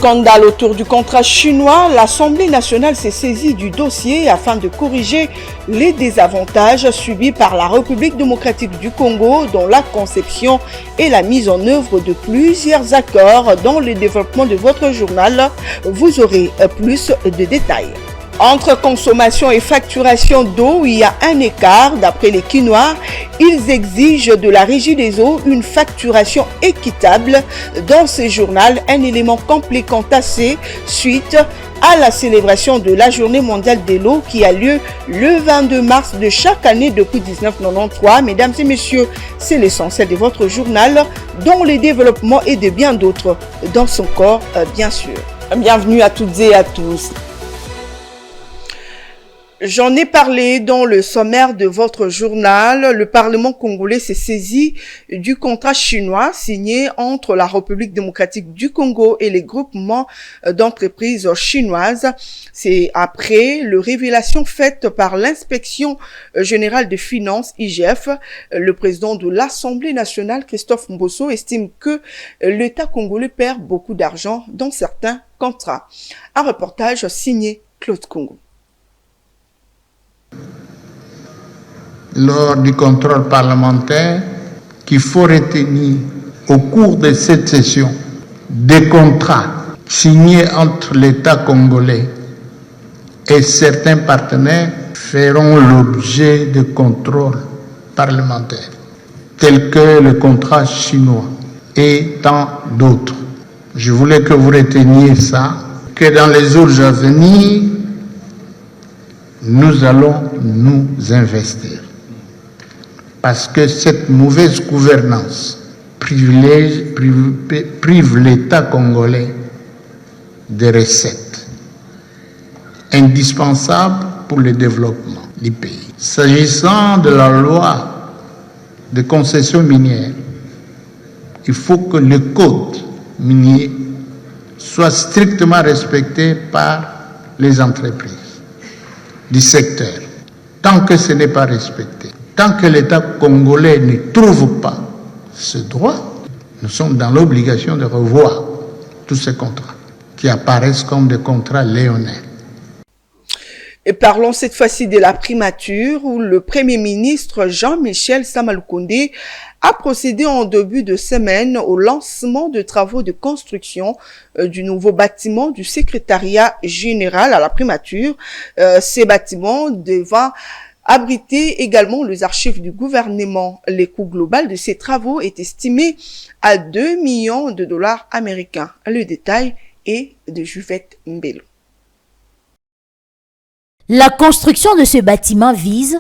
Scandale autour du contrat chinois, l'Assemblée nationale s'est saisie du dossier afin de corriger les désavantages subis par la République démocratique du Congo dans la conception et la mise en œuvre de plusieurs accords. Dans le développement de votre journal, vous aurez plus de détails. Entre consommation et facturation d'eau, il y a un écart. D'après les Quinois, ils exigent de la Régie des eaux une facturation équitable. Dans ce journal, un élément compliquant assez suite à la célébration de la Journée mondiale de l'eau qui a lieu le 22 mars de chaque année depuis 1993. Mesdames et messieurs, c'est l'essentiel de votre journal, dont le développement et de bien d'autres dans son corps, bien sûr. Bienvenue à toutes et à tous. J'en ai parlé dans le sommaire de votre journal. Le Parlement congolais s'est saisi du contrat chinois signé entre la République démocratique du Congo et les groupements d'entreprises chinoises. C'est après les révélations faites par l'Inspection générale des finances, IGF. Le président de l'Assemblée nationale, Christophe Mbosso, estime que l'État congolais perd beaucoup d'argent dans certains contrats. Un reportage signé Claude Congo. Lors du contrôle parlementaire, qu'il faut retenir au cours de cette session des contrats signés entre l'État congolais et certains partenaires feront l'objet de contrôles parlementaires, tels que le contrat chinois et tant d'autres. Je voulais que vous reteniez ça, que dans les jours à venir, nous allons nous investir. Parce que cette mauvaise gouvernance prive l'État congolais de recettes indispensables pour le développement du pays. S'agissant de la loi de concession minière, il faut que le code minier soit strictement respecté par les entreprises du secteur. Tant que ce n'est pas respecté, tant que l'État congolais ne trouve pas ce droit, nous sommes dans l'obligation de revoir tous ces contrats qui apparaissent comme des contrats léonins. Et parlons cette fois-ci de la primature où le Premier ministre Jean-Michel Sama Lukonde a procédé en début de semaine au lancement de travaux de construction du nouveau bâtiment du secrétariat général à la primature. Ces bâtiments devant abriter également les archives du gouvernement. Le coût global de ces travaux est estimé à 2 millions de dollars américains. Le détail est de Juvette Mbelo. La construction de ce bâtiment vise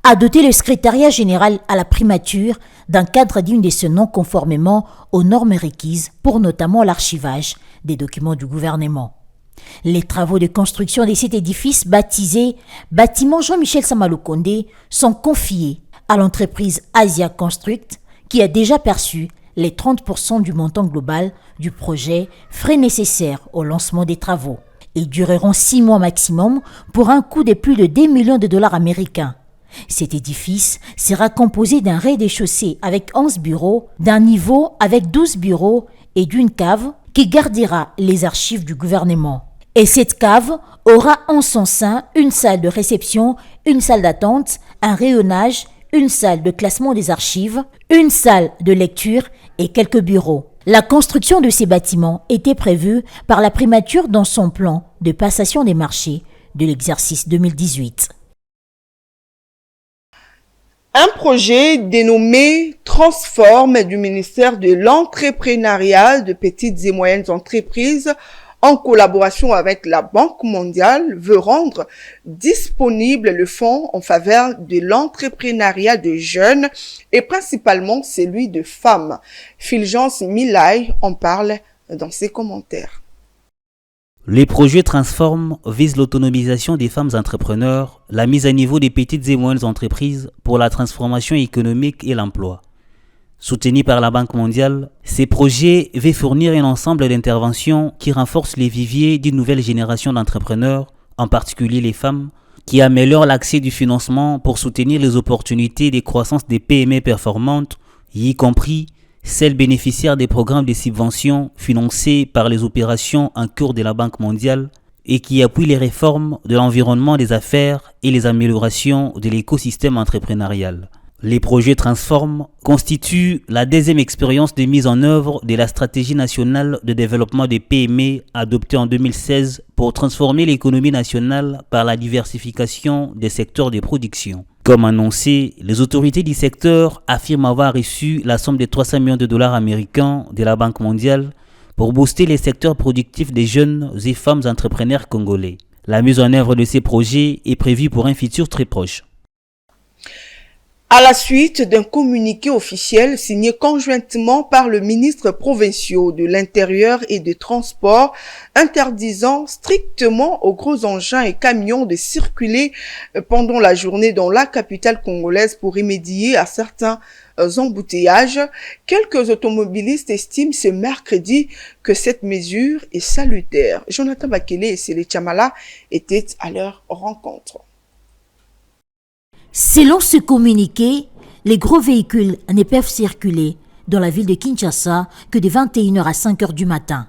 à doter le secrétariat général à la primature d'un cadre digne de ce nom conformément aux normes requises pour notamment l'archivage des documents du gouvernement. Les travaux de construction de cet édifice baptisé Bâtiment Jean-Michel Sama Lukonde sont confiés à l'entreprise Asia Construct qui a déjà perçu les 30% du montant global du projet, frais nécessaires au lancement des travaux. Ils dureront 6 mois maximum pour un coût de plus de 2 millions de dollars américains. Cet édifice sera composé d'un rez-de-chaussée avec 11 bureaux, d'un niveau avec 12 bureaux et d'une cave qui gardera les archives du gouvernement. Et cette cave aura en son sein une salle de réception, une salle d'attente, un rayonnage, une salle de classement des archives, une salle de lecture et quelques bureaux. La construction de ces bâtiments était prévue par la primature dans son plan de passation des marchés de l'exercice 2018. Un projet dénommé Transforme du ministère de l'entrepreneuriat de petites et moyennes entreprises en collaboration avec la Banque mondiale veut rendre disponible le fonds en faveur de l'entrepreneuriat de jeunes et principalement celui de femmes. Fulgence Milay en parle dans ses commentaires. Les projets Transform visent l'autonomisation des femmes entrepreneurs, la mise à niveau des petites et moyennes entreprises pour la transformation économique et l'emploi. Soutenus par la Banque mondiale, ces projets veulent fournir un ensemble d'interventions qui renforcent les viviers d'une nouvelle génération d'entrepreneurs, en particulier les femmes, qui améliorent l'accès du financement pour soutenir les opportunités de croissance des PME performantes, y compris celles bénéficiaires des programmes de subventions financés par les opérations en cours de la Banque mondiale et qui appuient les réformes de l'environnement des affaires et les améliorations de l'écosystème entrepreneurial. Les projets Transform constituent la deuxième expérience de mise en œuvre de la stratégie nationale de développement des PME adoptée en 2016 pour transformer l'économie nationale par la diversification des secteurs de production. Comme annoncé, les autorités du secteur affirment avoir reçu la somme de 300 millions de dollars américains de la Banque mondiale pour booster les secteurs productifs des jeunes et femmes entrepreneurs congolais. La mise en œuvre de ces projets est prévue pour un futur très proche. À la suite d'un communiqué officiel signé conjointement par le ministre provincial de l'Intérieur et des Transports, interdisant strictement aux gros engins et camions de circuler pendant la journée dans la capitale congolaise pour remédier à certains embouteillages, quelques automobilistes estiment ce mercredi que cette mesure est salutaire. Jonathan Bakele et Sélé Chamala étaient à leur rencontre. Selon ce communiqué, les gros véhicules ne peuvent circuler dans la ville de Kinshasa que de 21h à 5h du matin.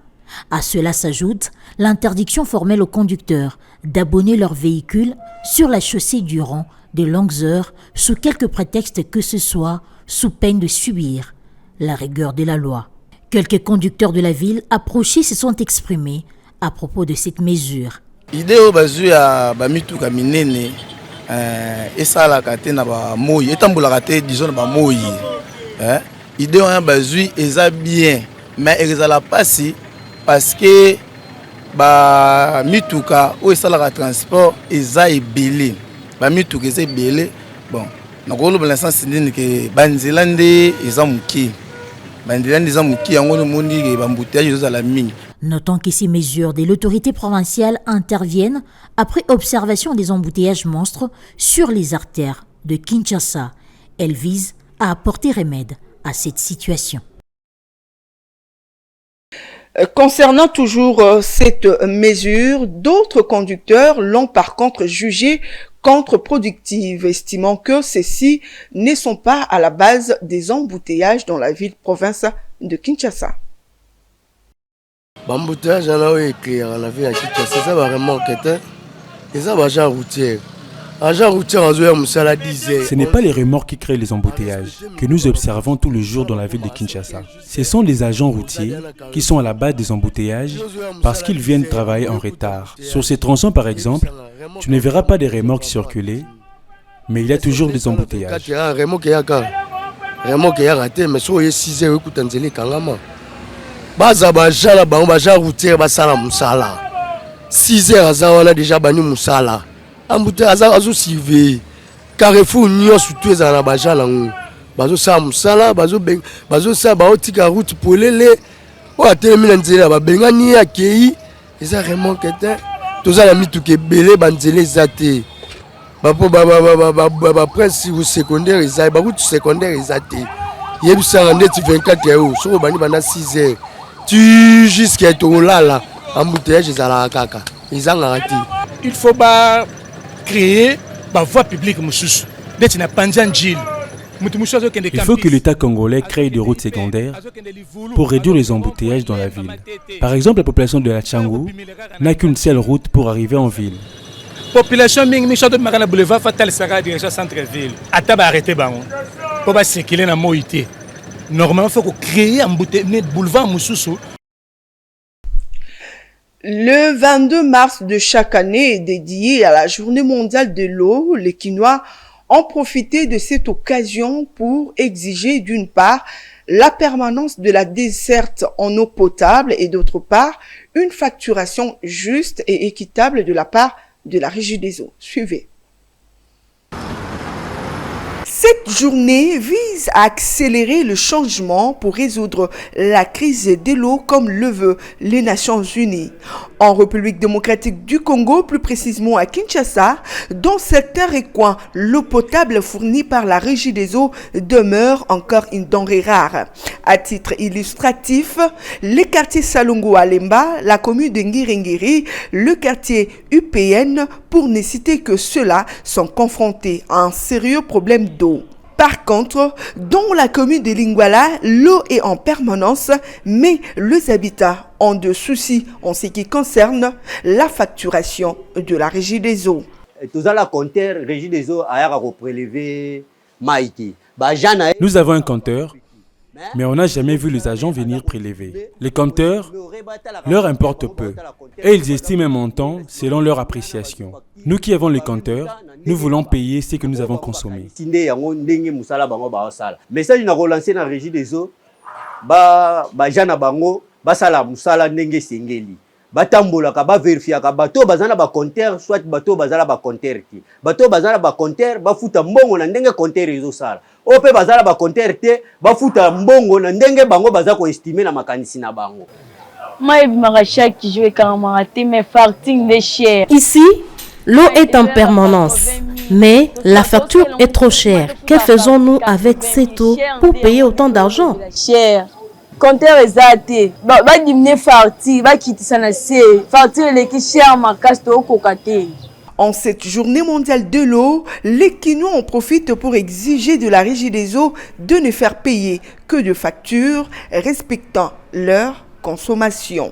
À cela s'ajoute l'interdiction formelle aux conducteurs d'abonner leur véhicule sur la chaussée durant de longues heures sous quelque prétexte que ce soit, sous peine de subir la rigueur de la loi. Quelques conducteurs de la ville approchés se sont exprimés à propos de cette mesure. esalaka te na ba moyi etambolaka te disons na ba moyi idée wana bazui eza bien mais ezala pasi parce que ba mituka o esalaka transport eza ebele ba mituka eza ebele bon nakolo ba l'instant ndini ke banzela nde eza muki banzela nde eza muki yango no mondi ke ba mbouteillage ezala mingi. Notons que ces mesures de l'autorité provinciale interviennent après observation des embouteillages monstres sur les artères de Kinshasa. Elles visent à apporter remède à cette situation. Concernant toujours cette mesure, d'autres conducteurs l'ont par contre jugée contre-productive, estimant que ceux-ci ne sont pas à la base des embouteillages dans la ville-province de Kinshasa. L'embouteillage dans la ville de Kinshasa, c'est vraiment inquiétant. Et ça va agent routier. Ce n'est pas les remorques qui créent les embouteillages que nous observons tous les jours dans la ville de Kinshasa. Ce sont les agents routiers qui sont à la base des embouteillages parce qu'ils viennent travailler en retard. Sur ces tronçons par exemple, tu ne verras pas des remorques circuler, mais il y a toujours des embouteillages. Baza bajala bango baja routier basala musala 6 heures aza wana déjà bani musala ambute azo surveiller Carrefour nyo surtout ezala bajala ngo bazo sa musala bazo sa baotika route polele o atelemi na nzela babengani akei eza vraiment kete tozala mituke belé banzela ezate bapo ba prince ou secondaire ezai ba route secondaire ezate yebisanga ndeti 24 heures soko bani bana 6 heures tu jusqu'à là embouteillage ezala kaka ezanga rati. Il faut pas créer la voie publique mususu d'être na panzanjil. Il faut que l'État congolais crée des routes secondaires pour réduire les embouteillages dans la ville. Par exemple, la population de la Tchangou n'a qu'une seule route pour arriver en ville. Population mingi mi de Makana boulevard fatal sera direction centre-ville. Ataba arrêter bango. Pour pas circuler na moité. Normalement, il faut créer un boulevard Moussoussou. Le 22 mars de chaque année est dédié à la Journée mondiale de l'eau. Les Kinois ont profité de cette occasion pour exiger d'une part la permanence de la desserte en eau potable et d'autre part une facturation juste et équitable de la part de la Régie des eaux. Suivez. Cette journée vise à accélérer le changement pour résoudre la crise de l'eau comme le veut les Nations Unies. En République démocratique du Congo, plus précisément à Kinshasa, dans certains recoins, l'eau potable fournie par la Régie des eaux demeure encore une denrée rare. À titre illustratif, les quartiers Salongo Alemba, la commune de Ngiringiri, le quartier UPN, pour ne citer que ceux-là, sont confrontés à un sérieux problème d'eau. Par contre, dans la commune de Lingwala, l'eau est en permanence, mais les habitats ont de soucis en ce qui concerne la facturation de la régie des eaux. Nous avons un compteur, mais on n'a jamais vu les agents venir prélever. Les compteurs leur importent peu et ils estiment un montant selon leur appréciation. Nous qui avons les compteurs, nous voulons payer ce que nous avons consommé. Message na relancer la régie des eaux, jana bango, basala musala ndenge sengeli. Batambola ka ba vérifier ka bato bazana ba compteur soit bato bazala ba compteur ti. Bato bazala ba compteur ba futa mbongo na ndenge compteur ezo sala. Ope bazala ba compteur te ba futa mbongo na ndenge bango baza ko estimer na makanisi na bango. Ici, l'eau est en permanence, mais la facture est trop chère. Que faisons-nous avec cette eau pour payer autant d'argent? Compteur ezate ba diminuer facture ba kitisa na se facture le ki cher ma caste au kokate. En cette journée mondiale de l'eau, les Kinois en profitent pour exiger de la régie des eaux de ne faire payer que de factures respectant leur consommation.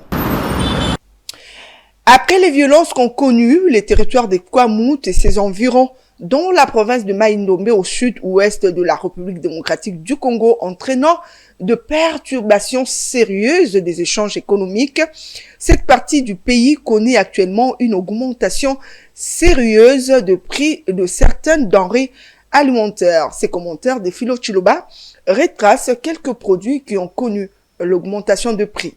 Après les violences qu'ont connues les territoires de Kwamouth et ses environs, dans la province de Mai-Ndombe au sud-ouest de la République démocratique du Congo, entraînant de perturbations sérieuses des échanges économiques, cette partie du pays connaît actuellement une augmentation sérieuse de prix de certaines denrées alimentaires. Ces commentaires de Philo Chiloba retracent quelques produits qui ont connu l'augmentation de prix.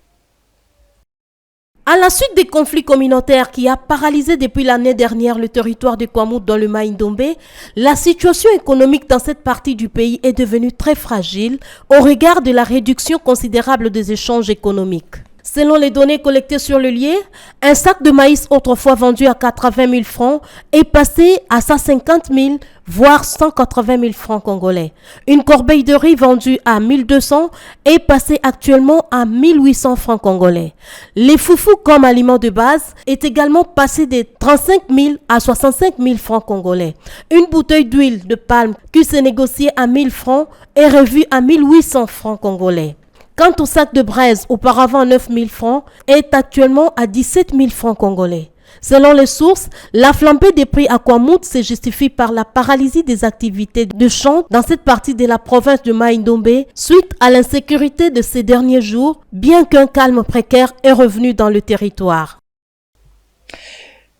À la suite des conflits communautaires qui a paralysé depuis l'année dernière le territoire de Kwamouth dans le Mai-Ndombe, la situation économique dans cette partie du pays est devenue très fragile au regard de la réduction considérable des échanges économiques. Selon les données collectées sur le lieu, un sac de maïs autrefois vendu à 80 000 francs est passé à 150 000, voire 180 000 francs congolais. Une corbeille de riz vendue à 1200 est passée actuellement à 1800 francs congolais. Les foufous comme aliment de base est également passé de 35 000 à 65 000 francs congolais. Une bouteille d'huile de palme qui s'est négociée à 1000 francs est revue à 1800 francs congolais. Quant au sac de braise, auparavant 9 000 francs, est actuellement à 17 000 francs congolais. Selon les sources, la flambée des prix à Kwamouth se justifie par la paralysie des activités de champ dans cette partie de la province de Mai-Ndombe suite à l'insécurité de ces derniers jours, bien qu'un calme précaire est revenu dans le territoire.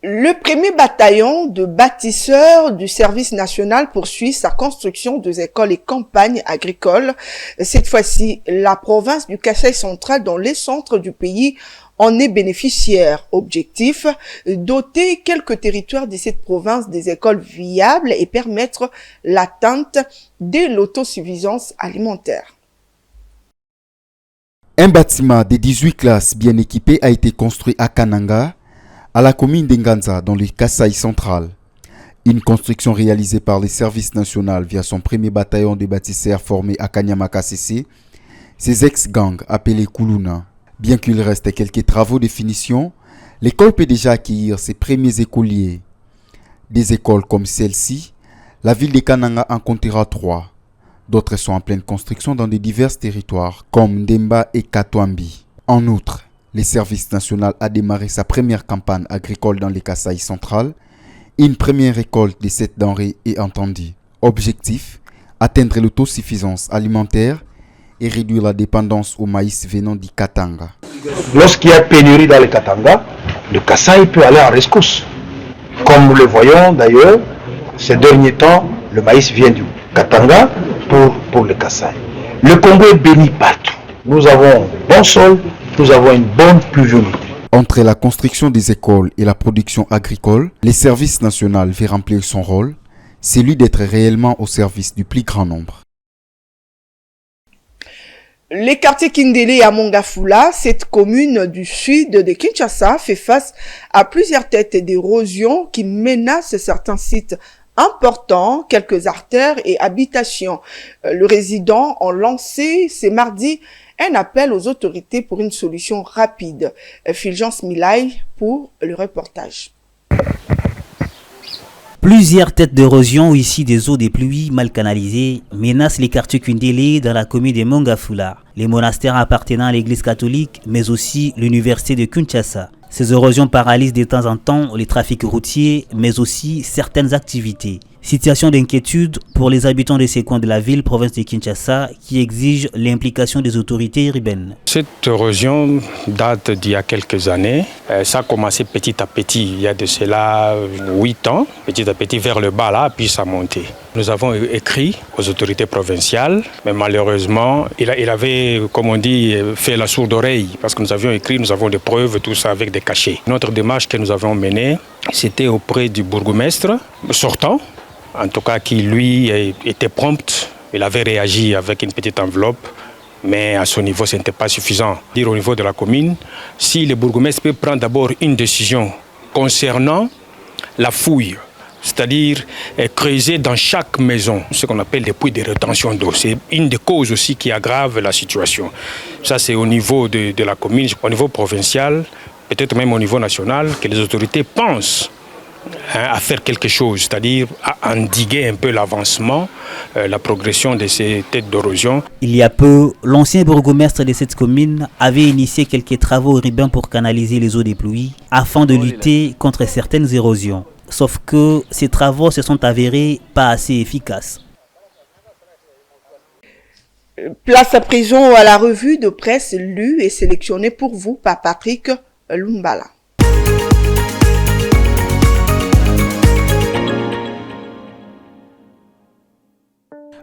Le premier bataillon de bâtisseurs du service national poursuit sa construction des écoles et campagnes agricoles. Cette fois-ci, la province du Kasaï central dans les centres du pays en est bénéficiaire. Objectif, doter quelques territoires de cette province des écoles viables et permettre l'atteinte de l'autosuffisance alimentaire. Un bâtiment de 18 classes bien équipé a été construit à Kananga, à la commune d'Enganza, dans le Kasaï central. Une construction réalisée par le service national via son premier bataillon de bâtisseurs formé à Kanyama-KCC, ses ex-gangs appelés Kuluna. Bien qu'il reste quelques travaux de finition, l'école peut déjà accueillir ses premiers écoliers. Des écoles comme celle-ci, la ville de Kananga en comptera 3. D'autres sont en pleine construction dans de divers territoires, comme Ndemba et Katwambi. En outre, le service national a démarré sa première campagne agricole dans le Kasaï central. Une première récolte de cette denrée est entendue. Objectif, atteindre l'autosuffisance alimentaire et réduire la dépendance au maïs venant du Katanga. Lorsqu'il y a pénurie dans le Katanga, le Kasaï peut aller en rescousse. Comme nous le voyons d'ailleurs, ces derniers temps, le maïs vient du Katanga pour le Kasaï. Le Congo est béni partout. Nous avons bon sol, nous avons une bonne pluviométrie. Entre la construction des écoles et la production agricole, le service national veut remplir son rôle, celui d'être réellement au service du plus grand nombre. Les quartiers Kindele et Amongafula, cette commune du sud de Kinshasa, fait face à plusieurs têtes d'érosion qui menacent certains sites importants, quelques artères et habitations. Les résidents ont lancé ce mardi un appel aux autorités pour une solution rapide. Fulgence Milay pour le reportage. Plusieurs têtes d'érosion ou ici des eaux des pluies mal canalisées menacent les quartiers Kundélé dans la commune de Mongafula, les monastères appartenant à l'église catholique, mais aussi l'université de Kinshasa. Ces érosions paralysent de temps en temps les trafics routiers, mais aussi certaines activités. Situation d'inquiétude pour les habitants de ces coins de la ville, province de Kinshasa, qui exigent l'implication des autorités urbaines. Cette érosion date d'il y a quelques années. Ça a commencé petit à petit, il y a de cela 8 ans, petit à petit vers le bas là, puis ça a monté. Nous avons écrit aux autorités provinciales, mais malheureusement, il avait, comme on dit, fait la sourde oreille, parce que nous avions écrit, nous avons des preuves, tout ça avec des cachets. Notre démarche que nous avons menée, c'était auprès du bourgmestre sortant, en tout cas qui lui était prompt. Il avait réagi avec une petite enveloppe, mais à son niveau, ce n'était pas suffisant. Dire au niveau de la commune, si le bourgmestre peut prendre d'abord une décision concernant la fouille, c'est-à-dire creuser dans chaque maison ce qu'on appelle des puits de rétention d'eau. C'est une des causes aussi qui aggrave la situation. Ça, c'est au niveau de la commune, au niveau provincial, peut-être même au niveau national, que les autorités pensent à faire quelque chose, c'est-à-dire à endiguer un peu l'avancement, la progression de ces têtes d'érosion. Il y a peu, l'ancien bourgmestre de cette commune avait initié quelques travaux urbains pour canaliser les eaux des pluies afin de lutter contre certaines érosions. Sauf que ces travaux se sont avérés pas assez efficaces. Place à présent à la revue de presse lue et sélectionnée pour vous par Patrick Lumbala.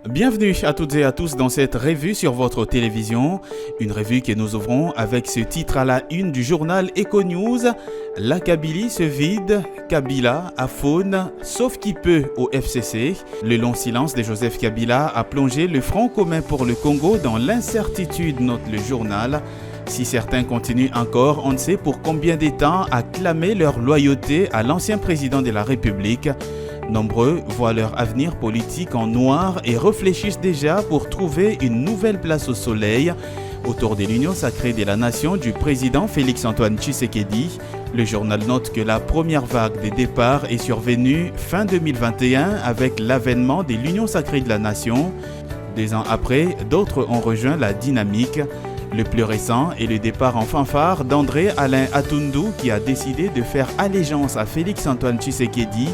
Bienvenue à toutes et à tous dans cette revue sur votre télévision. Une revue que nous ouvrons avec ce titre à la une du journal Econews. La Kabylie se vide, Kabila affaune, sauf qui peut au FCC. Le long silence de Joseph Kabila a plongé le Front commun pour le Congo dans l'incertitude, note le journal. Si certains continuent encore, on ne sait pour combien de temps, à clamer leur loyauté à l'ancien président de la République. Nombreux voient leur avenir politique en noir et réfléchissent déjà pour trouver une nouvelle place au soleil. Autour de l'Union sacrée de la nation du président Félix-Antoine Tshisekedi, le journal note que la première vague des départs est survenue fin 2021 avec l'avènement de l'Union sacrée de la nation. 2 ans après, d'autres ont rejoint la dynamique. Le plus récent est le départ en fanfare d'André Alain Atundu qui a décidé de faire allégeance à Félix-Antoine Tshisekedi.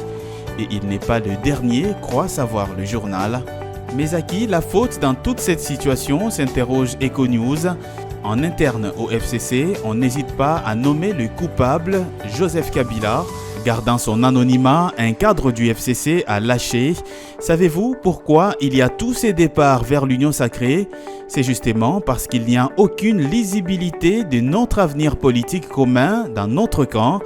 Et il n'est pas le dernier, croit savoir le journal. Mais à qui la faute dans toute cette situation, s'interroge Econews. En interne au FCC, on n'hésite pas à nommer le coupable, Joseph Kabila. Gardant son anonymat, un cadre du FCC a lâché. Savez-vous pourquoi il y a tous ces départs vers l'Union sacrée? C'est justement parce qu'il n'y a aucune lisibilité de notre avenir politique commun dans notre camp.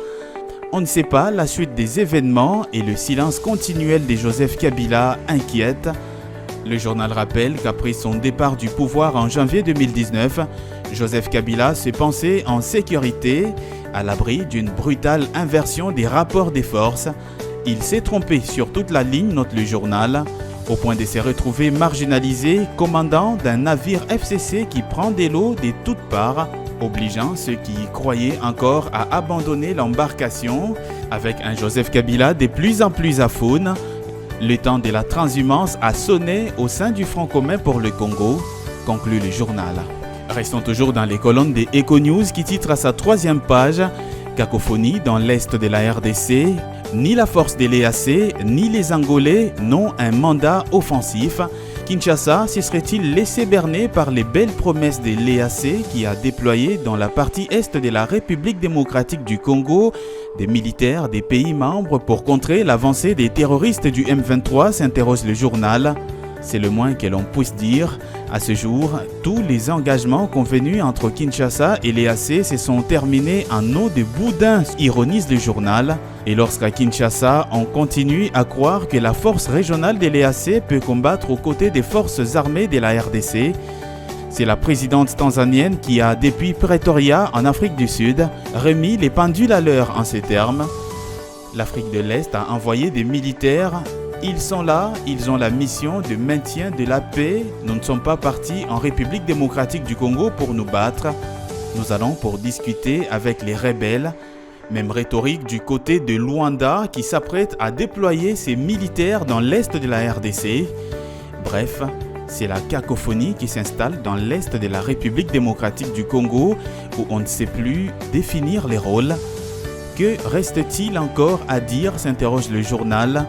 On ne sait pas la suite des événements et le silence continuel de Joseph Kabila inquiète. Le journal rappelle qu'après son départ du pouvoir en janvier 2019, Joseph Kabila se pensait en sécurité, à l'abri d'une brutale inversion des rapports des forces. Il s'est trompé sur toute la ligne, note le journal, au point de se retrouver marginalisé, commandant d'un navire FCC qui prend des lots de toutes parts, obligeant ceux qui y croyaient encore à abandonner l'embarcation, avec un Joseph Kabila de plus en plus aphone. Le temps de la transhumance a sonné au sein du Front commun pour le Congo, conclut le journal. Restons toujours dans les colonnes des Econews qui titre à sa 3e page « Cacophonie dans l'est de la RDC, ni la force de l'EAC, ni les Angolais n'ont un mandat offensif ». Kinshasa se serait-il laissé berner par les belles promesses de l'EAC qui a déployé dans la partie est de la République démocratique du Congo des militaires des pays membres pour contrer l'avancée des terroristes du M23, s'interroge le journal. C'est le moins que l'on puisse dire. À ce jour, tous les engagements convenus entre Kinshasa et l'EAC se sont terminés en eau de boudin, ironise le journal. Et lorsqu'à Kinshasa, on continue à croire que la force régionale de l'EAC peut combattre aux côtés des forces armées de la RDC, c'est la présidente tanzanienne qui a, depuis Pretoria, en Afrique du Sud, remis les pendules à l'heure en ces termes. L'Afrique de l'Est a envoyé des militaires. Ils sont là, ils ont la mission de maintien de la paix. Nous ne sommes pas partis en République démocratique du Congo pour nous battre. Nous allons pour discuter avec les rebelles. Même rhétorique du côté de Luanda qui s'apprête à déployer ses militaires dans l'est de la RDC. Bref, c'est la cacophonie qui s'installe dans l'est de la République démocratique du Congo où on ne sait plus définir les rôles. Que reste-t-il encore à dire, s'interroge le journal.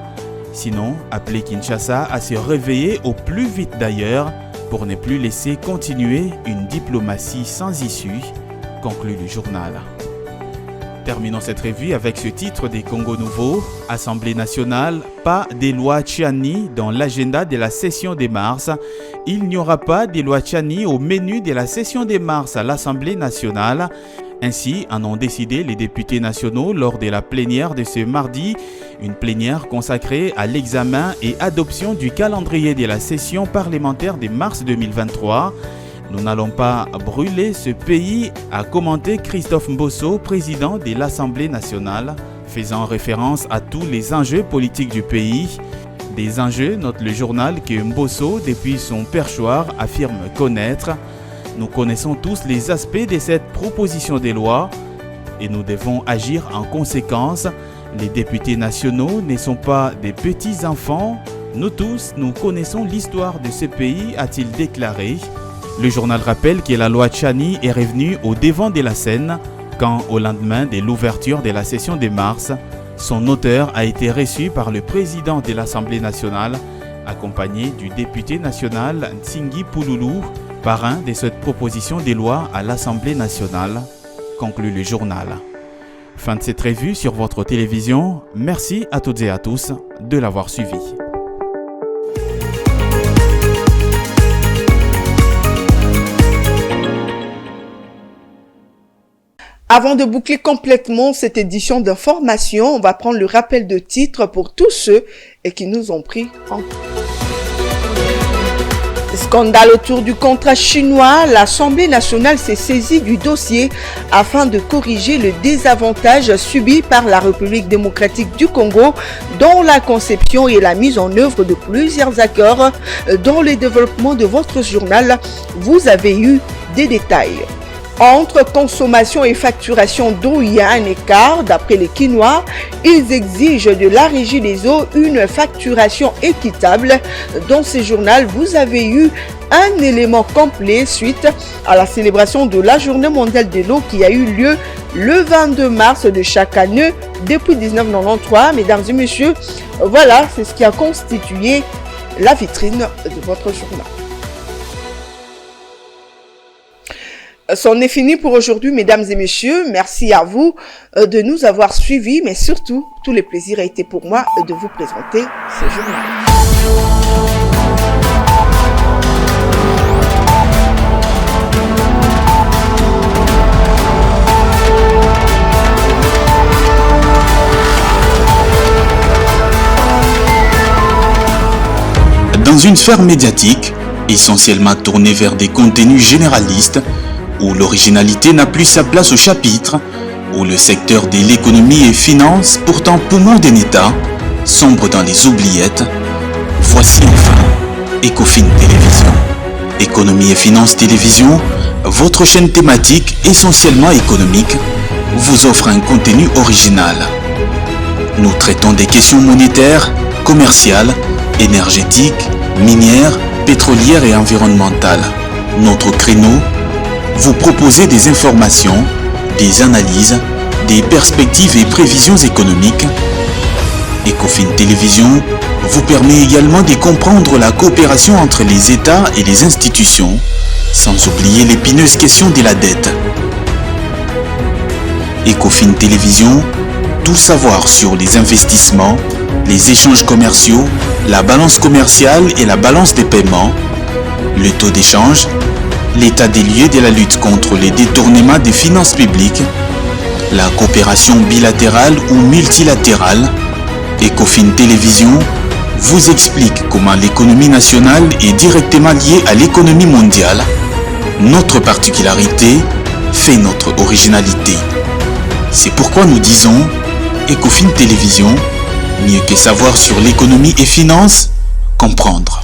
Sinon, appelez Kinshasa à se réveiller au plus vite d'ailleurs pour ne plus laisser continuer une diplomatie sans issue, conclut le journal. Terminons cette revue avec ce titre des Congo Nouveau. Assemblée nationale, pas des lois Tchani dans l'agenda de la session de mars. Il n'y aura pas des lois Tchani au menu de la session de mars à l'Assemblée nationale. Ainsi en ont décidé les députés nationaux lors de la plénière de ce mardi, une plénière consacrée à l'examen et adoption du calendrier de la session parlementaire de mars 2023. Nous n'allons pas brûler ce pays, a commenté Christophe Mbosso, président de l'Assemblée nationale, faisant référence à tous les enjeux politiques du pays. Des enjeux, note le journal, que Mbosso, depuis son perchoir, affirme connaître. Nous connaissons tous les aspects de cette proposition de loi et nous devons agir en conséquence. Les députés nationaux ne sont pas des petits-enfants. Nous tous, nous connaissons l'histoire de ce pays, a-t-il déclaré. Le journal rappelle que la loi Tchani est revenue au devant de la scène quand, au lendemain de l'ouverture de la session de mars, son auteur a été reçu par le président de l'Assemblée nationale, accompagné du député national Nsingi Pouloulou, parrain de cette proposition de loi à l'Assemblée nationale, conclut le journal. Fin de cette revue sur votre télévision. Merci à toutes et à tous de l'avoir suivi. Avant de boucler complètement cette édition d'information, on va prendre le rappel de titres pour tous ceux qui nous ont pris en compte. Scandale autour du contrat chinois, l'Assemblée nationale s'est saisie du dossier afin de corriger le désavantage subi par la République démocratique du Congo dans la conception et la mise en œuvre de plusieurs accords. Dans le développement de votre journal, vous avez eu des détails. Entre consommation et facturation d'eau, il y a un écart. D'après les Quinois, ils exigent de la Régie des eaux une facturation équitable. Dans ce journal, vous avez eu un élément complet suite à la célébration de la Journée mondiale de l'eau qui a eu lieu le 22 mars de chaque année depuis 1993. Mesdames et messieurs, voilà, c'est ce qui a constitué la vitrine de votre journal. C'en est fini pour aujourd'hui, mesdames et messieurs. Merci à vous de nous avoir suivis, mais surtout, tout le plaisir a été pour moi de vous présenter ce journal. Dans une sphère médiatique, essentiellement tournée vers des contenus généralistes, où l'originalité n'a plus sa place au chapitre, où le secteur de l'économie et finance, pourtant poumon d'un État, sombre dans les oubliettes, voici enfin Ecofin Télévision. Économie et finance télévision, votre chaîne thématique essentiellement économique, vous offre un contenu original. Nous traitons des questions monétaires, commerciales, énergétiques, minières, pétrolières et environnementales. Notre créneau, vous proposez des informations, des analyses, des perspectives et prévisions économiques. Ecofin Télévision vous permet également de comprendre la coopération entre les États et les institutions, sans oublier l'épineuse question de la dette. Ecofin Télévision, tout savoir sur les investissements, les échanges commerciaux, la balance commerciale et la balance des paiements, le taux d'échange, l'état des lieux de la lutte contre les détournements des finances publiques, la coopération bilatérale ou multilatérale. Ecofin Télévision vous explique comment l'économie nationale est directement liée à l'économie mondiale. Notre particularité fait notre originalité. C'est pourquoi nous disons Ecofin Télévision, mieux que savoir sur l'économie et finances, comprendre.